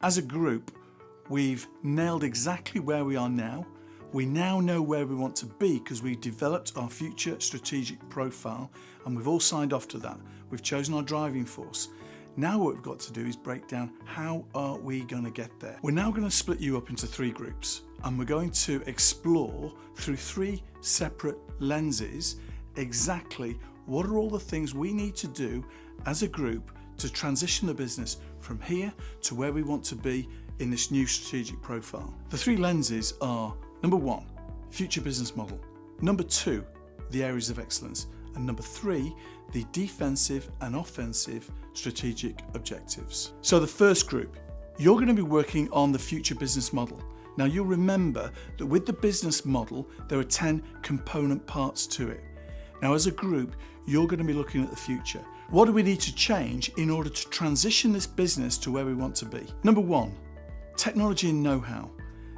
As a group, we've nailed exactly where we are now. We now know where we want to be because we've developed our future strategic profile and we've all signed off to that. We've chosen our driving force. Now what we've got to do is break down how are we going to get there. We're now going to split you up into 3 groups and we're going to explore through 3 separate lenses exactly what are all the things we need to do as a group to transition the business from here to where we want to be in this new strategic profile. The 3 lenses are: number 1, future business model; number 2, the areas of excellence; and number 3, the defensive and offensive strategic objectives. So the first group, you're going to be working on the future business model. Now you'll remember that with the business model, there are 10 component parts to it. Now as a group, you're going to be looking at the future. What do we need to change in order to transition this business to where we want to be? Number 1, technology and know-how.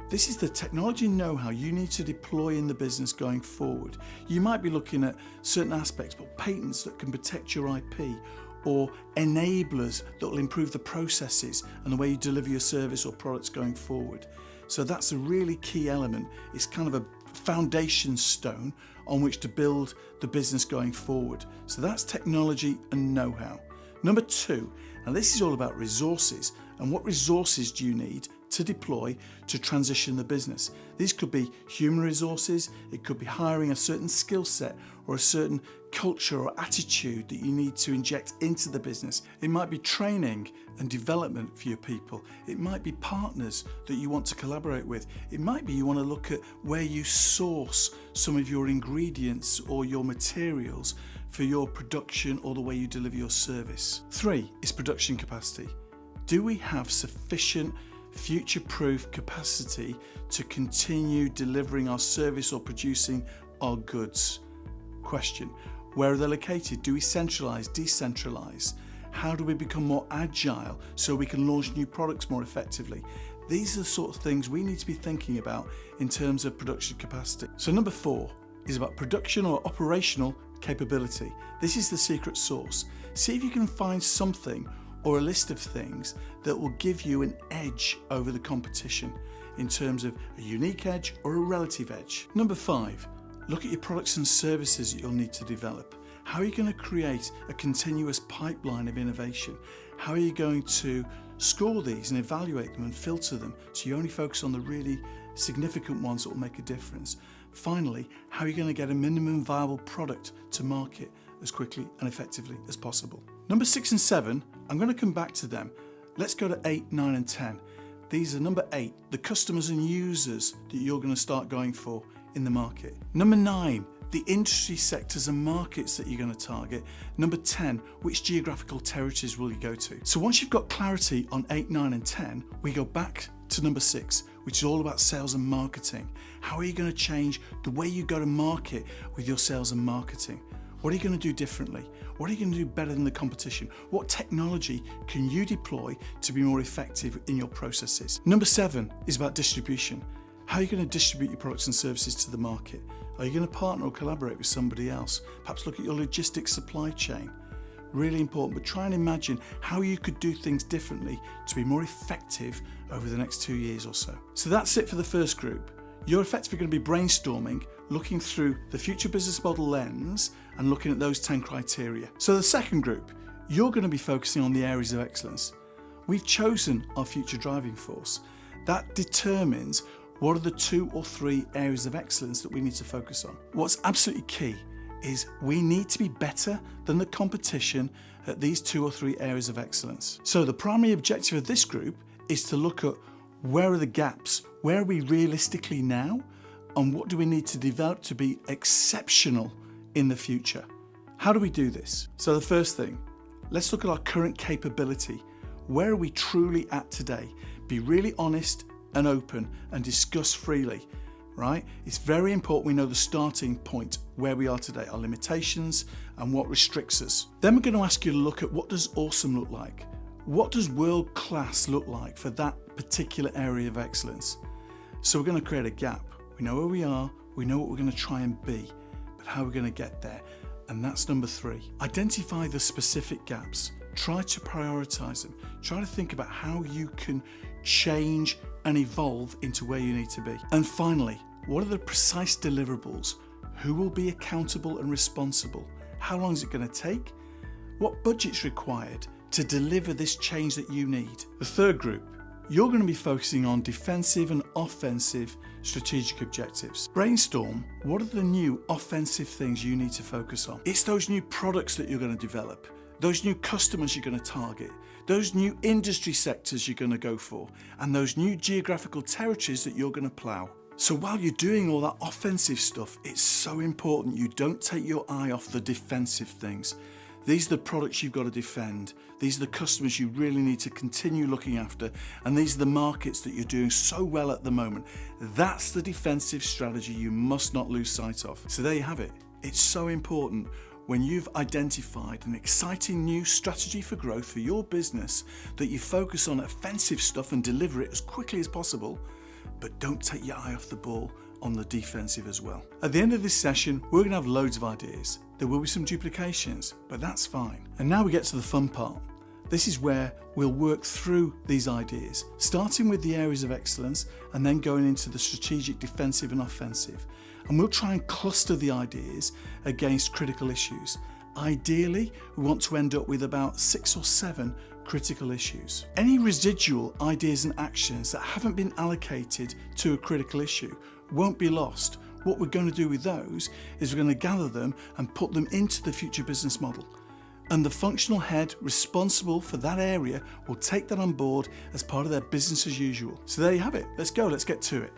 This is the technology and know-how you need to deploy in the business going forward. You might be looking at certain aspects, but patents that can protect your IP, or enablers that will improve the processes and the way you deliver your service or products going forward. So that's a really key element. It's kind of a foundation stone on which to build the business going forward. So that's technology and know-how. Number 2, and this is all about resources, and what resources do you need to deploy to transition the business. These could be human resources, it could be hiring a certain skill set or a certain culture or attitude that you need to inject into the business. It might be training and development for your people. It might be partners that you want to collaborate with. It might be you want to look at where you source some of your ingredients or your materials for your production or the way you deliver your service. 3 is production capacity. Do we have sufficient future-proof capacity to continue delivering our service or producing our goods? Question: where are they located? Do we centralize, decentralize? How do we become more agile so we can launch new products more effectively? These are the sort of things we need to be thinking about in terms of production capacity. So number 4 is about production or operational capability. This is the secret sauce. See if you can find something or a list of things that will give you an edge over the competition in terms of a unique edge or a relative edge. Number 5, look at your products and services that you'll need to develop. How are you going to create a continuous pipeline of innovation? How are you going to score these and evaluate them and filter them so you only focus on the really significant ones that will make a difference? Finally, how are you going to get a minimum viable product to market as quickly and effectively as possible? Number 6 and 7, I'm going to come back to them. Let's go to 8, 9 and 10. These are number 8, the customers and users that you're going to start going for in the market. Number 9, the industry sectors and markets that you're going to target. Number 10, which geographical territories will you go to? So once you've got clarity on 8, 9 and 10, we go back to number 6, which is all about sales and marketing. How are you going to change the way you go to market with your sales and marketing? What are you going to do differently? What are you going to do better than the competition? What technology can you deploy to be more effective in your processes? Number 7 is about distribution. How are you going to distribute your products and services to the market? Are you going to partner or collaborate with somebody else? Perhaps look at your logistics supply chain. Really important, but try and imagine how you could do things differently to be more effective over the next 2 years or so. So that's it for the first group. You're effectively going to be brainstorming, looking through the future business model lens and looking at those 10 criteria. So the second group, you're going to be focusing on the areas of excellence. We've chosen our future driving force. That determines what are the 2 or 3 areas of excellence that we need to focus on. What's absolutely key is we need to be better than the competition at these 2 or 3 areas of excellence. So the primary objective of this group is to look at where are the gaps, where are we realistically now, and what do we need to develop to be exceptional in the future. How do we do this? So the first thing, let's look at our current capability. Where are we truly at today? Be really honest and open and discuss freely, right? It's very important we know the starting point, where we are today, our limitations and what restricts us. Then we're going to ask you to look at what does awesome look like? What does world class look like for that particular area of excellence? So we're going to create a gap. We know where we are, we know what we're going to try and be, but how we're going to get there. And that's number 3. Identify the specific gaps. Try to prioritize them. Try to think about how you can change and evolve into where you need to be. And finally, what are the precise deliverables? Who will be accountable and responsible? How long is it going to take? What budget's required to deliver this change that you need? The third group, you're going to be focusing on defensive and offensive strategic objectives. Brainstorm, what are the new offensive things you need to focus on? It's those new products that you're going to develop, those new customers you're going to target, those new industry sectors you're going to go for, and those new geographical territories that you're going to plough. So while you're doing all that offensive stuff, it's so important you don't take your eye off the defensive things. These are the products you've got to defend. These are the customers you really need to continue looking after. And these are the markets that you're doing so well at the moment. That's the defensive strategy you must not lose sight of. So there you have it. It's so important when you've identified an exciting new strategy for growth for your business that you focus on offensive stuff and deliver it as quickly as possible, but don't take your eye off the ball on the defensive as well. At the end of this session, we're going to have loads of ideas. There will be some duplications, but that's fine. And now we get to the fun part. This is where we'll work through these ideas, starting with the areas of excellence and then going into the strategic defensive and offensive. And we'll try and cluster the ideas against critical issues. Ideally, we want to end up with about 6 or 7 critical issues. Any residual ideas and actions that haven't been allocated to a critical issue won't be lost. What we're going to do with those is we're going to gather them and put them into the future business model. And the functional head responsible for that area will take that on board as part of their business as usual. So there you have it. Let's go, let's get to it.